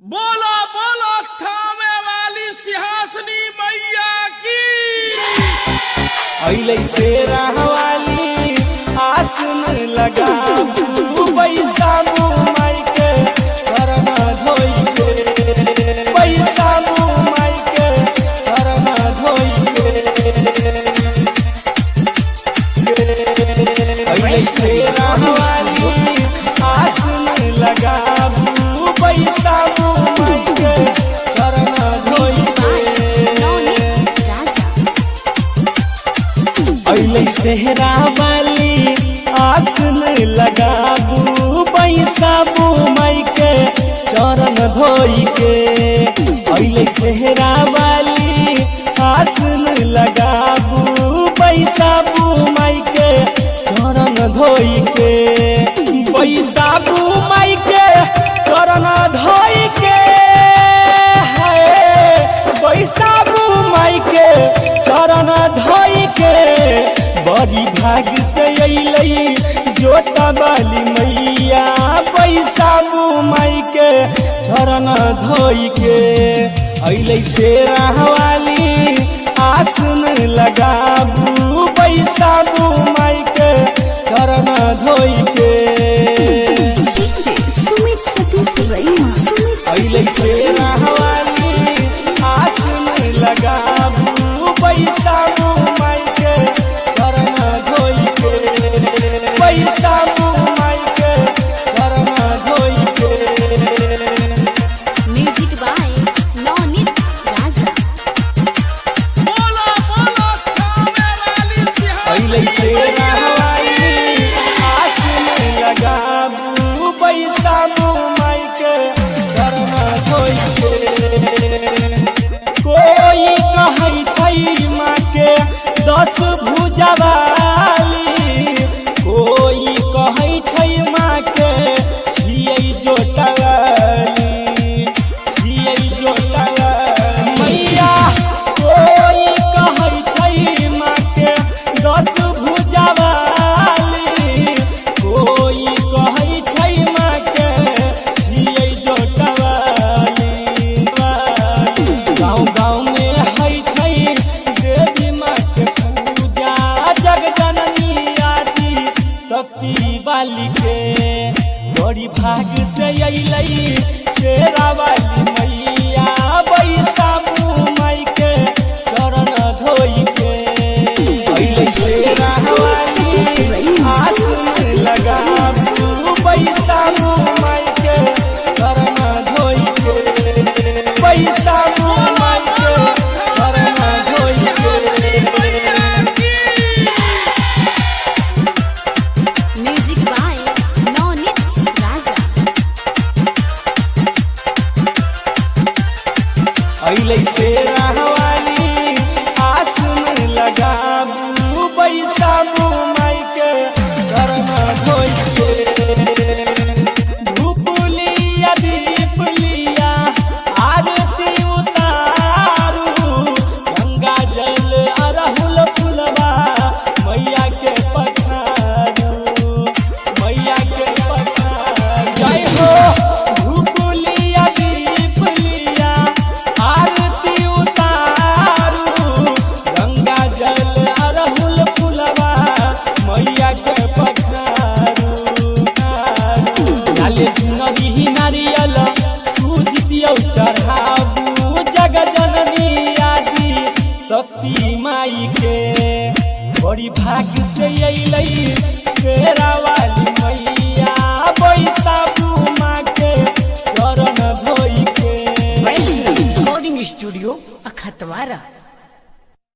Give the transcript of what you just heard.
बोला बोला थामे वाली सिंहासनी मैया की। अइले शेरा वाली आसन लगा पैसा माई के करना धोई के, पैसा माई के करना धोई के। अइले शेरा वाली आसन लगा पैसा माई के करना धोई के। अइले सेहरा वाली आसन लगाबू पैसा माई के चरण धोई के। अइले सेहरा वाली आसन लगाबू पैसा माई के चरण धोई के, पैसा माई के चरण धोई के। पैसा माई के चरण धोई के बड़ी भाग से अइले जोता वाली मैया पैसा माई के चरण धोई के। अइले शेरा वाली आसन लगाबू पैसा माई के चरण धोई के। अइले शेरा वाली आसन लगाबू पैसा माई के चरण धोई के, पैसा माई के चरण धोई के। म्यूजिक बाय नवनीत राजा। बोला बोला थामे वाली अइले सिंहासनी शेरा वाली आसन लगाबू पैसा माई के चरण धोई के। कोई कहै छै माँ के 10 भुजा वाली, कोई कहै छै माँ के छियै जोटा वाली, छियै जोटा वाली मैया। कोई कहै छै माँ के 10 भुजा वाली, कोई कहै छै माँ के छियै जोटा वाली। गाँव गाँव में है छै देवी माँ के पूजा, जग जननी आदि शक्ति वाली के बड़ी भाग से अइले शेरा वाली मैया पैसा माई के चरण धोई के। अइले शेरा वाली आसन लगाबू पैसा माई के चरण धोई के, पैसा माई के चरण धोई के। म्यूजिक बाय नवनीत राजा। अइले शेरा वाली आसन लगाबू पैसा माई के चरण धोई के। धूप लिया दीप लिया आरती उतारू, गंगा जल अरहुल फुलवा मैया के पखारू, मैया के पखारू। जय हो धूप लिया दीप लिया आरती उतारू, गंगा जल अरहुल फुलवा मैया के पखारू। नाले चुनरी नारियल सूज दियौ चढ़ाबू, जग जननी आदि शक्ति माई के बड़ी भाग से अइले शेरा वाली मैया पैसा माँ के चरण धोई के। Recording studio अखतवारा।